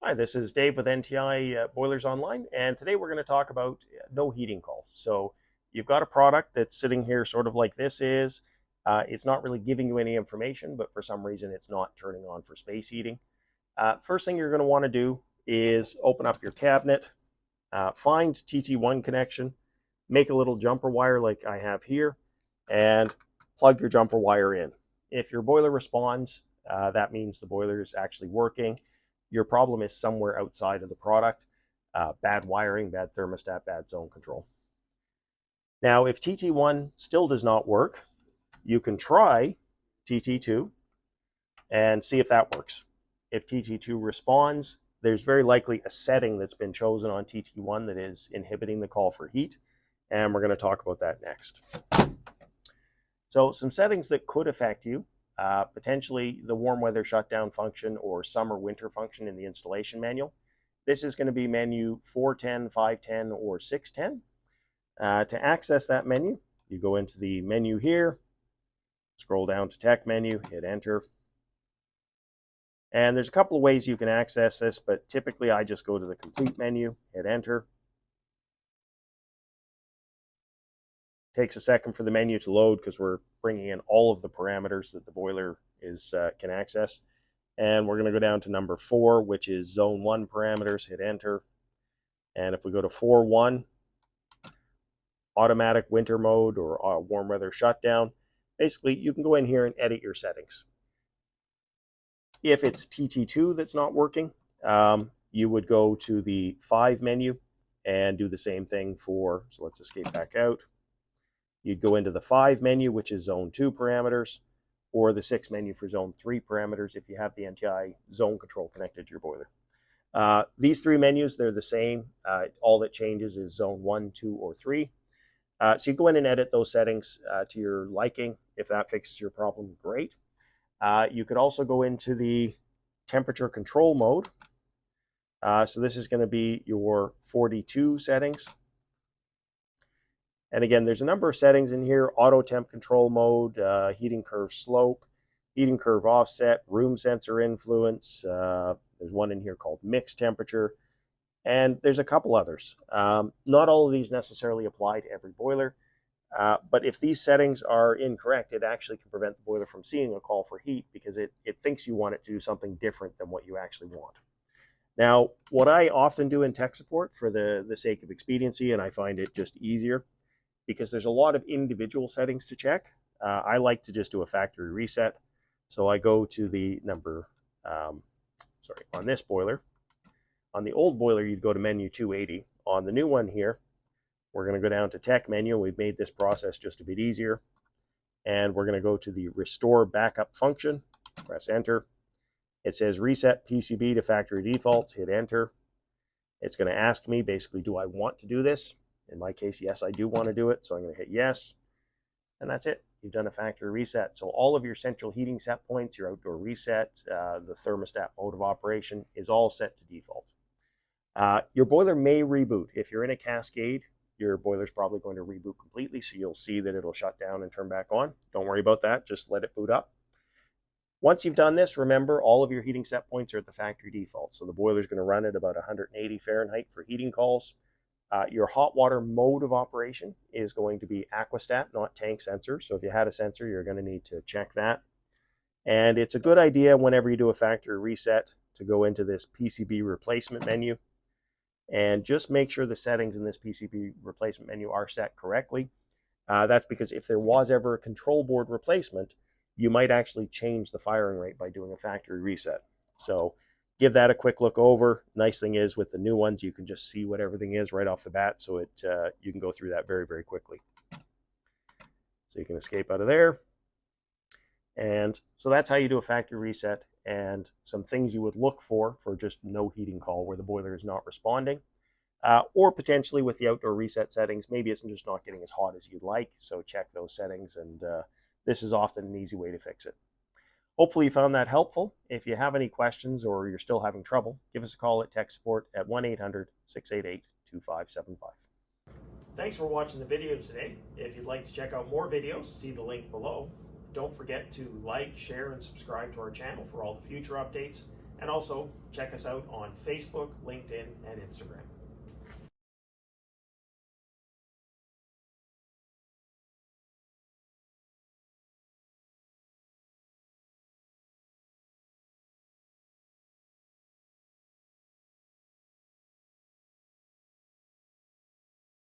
Hi, this is Dave with NTI Boilers Online, and today we're going to talk about no heating call. So you've got a product that's sitting here sort of like this is. It's not really giving you any information, but for some reason it's not turning on for space heating. First thing you're going to want to do is open up your cabinet, find TT1 connection, make a little jumper wire like I have here, and plug your jumper wire in. If your boiler responds, that means the boiler is actually working. Your problem is somewhere outside of the product, bad wiring, bad thermostat, bad zone control. Now, if TT1 still does not work, you can try TT2 and see if that works. If TT2 responds, there's very likely a setting that's been chosen on TT1 that is inhibiting the call for heat, and we're going to talk about that next. So some settings that could affect you. Potentially the warm weather shutdown function or summer winter function in the installation manual. This is going to be menu 410, 510, or 610. To access that menu, you go into the menu here, scroll down to tech menu, hit enter. And there's a couple of ways you can access this, but typically I just go to the complete menu, hit enter. Takes a second for the menu to load because we're bringing in all of the parameters that the boiler can access. And we're going to go down to number 4, which is zone 1 parameters, hit enter. And if we go to 4.1, automatic winter mode or warm weather shutdown, basically you can go in here and edit your settings. If it's TT2 that's not working, you would go to the 5 menu and do the same thing for, so let's escape back out. You'd go into the 5 menu, which is zone 2 parameters, or the 6 menu for zone 3 parameters if you have the NTI zone control connected to your boiler. These 3 menus, they're the same. All that changes is zone 1, 2, or 3. So you go in and edit those settings to your liking. If that fixes your problem, great. You could also go into the temperature control mode. So this is going to be your 42 settings. And again, there's a number of settings in here: auto temp control mode, heating curve slope, heating curve offset, room sensor influence. There's one in here called mixed temperature, and there's a couple others. Not all of these necessarily apply to every boiler, but if these settings are incorrect, it actually can prevent the boiler from seeing a call for heat because it thinks you want it to do something different than what you actually want. Now, what I often do in tech support for the sake of expediency, and I find it just easier, because there's a lot of individual settings to check. I like to just do a factory reset. So I go to the number, on this boiler. On the old boiler, you'd go to menu 280. On the new one here, we're going to go down to tech menu. We've made this process just a bit easier. And we're going to go to the restore backup function, press enter. It says reset PCB to factory defaults, hit enter. It's going to ask me basically, do I want to do this? In my case, yes, I do want to do it, so I'm going to hit yes, and that's it. You've done a factory reset. So all of your central heating set points, your outdoor reset, the thermostat mode of operation is all set to default. Your boiler may reboot. If you're in a cascade, your boiler's probably going to reboot completely, so you'll see that it'll shut down and turn back on. Don't worry about that. Just let it boot up. Once you've done this, remember all of your heating set points are at the factory default. So the boiler's going to run at about 180 Fahrenheit for heating calls. Your hot water mode of operation is going to be aquastat, not tank sensor. So if you had a sensor, you're going to need to check that. And it's a good idea whenever you do a factory reset to go into this PCB replacement menu and just make sure the settings in this PCB replacement menu are set correctly. That's because if there was ever a control board replacement, you might actually change the firing rate by doing a factory reset. So give that a quick look over. Nice thing is with the new ones, you can just see what everything is right off the bat, so you can go through that very, very quickly. So you can escape out of there. And so that's how you do a factory reset, and some things you would look for just no heating call where the boiler is not responding. Or potentially with the outdoor reset settings, maybe it's just not getting as hot as you'd like, so check those settings, and this is often an easy way to fix it. Hopefully you found that helpful. If you have any questions or you're still having trouble, give us a call at tech support at 1-800-688-2575. Thanks for watching the video today. If you'd like to check out more videos, see the link below. Don't forget to like, share, and subscribe to our channel for all the future updates. And also check us out on Facebook, LinkedIn, and Instagram.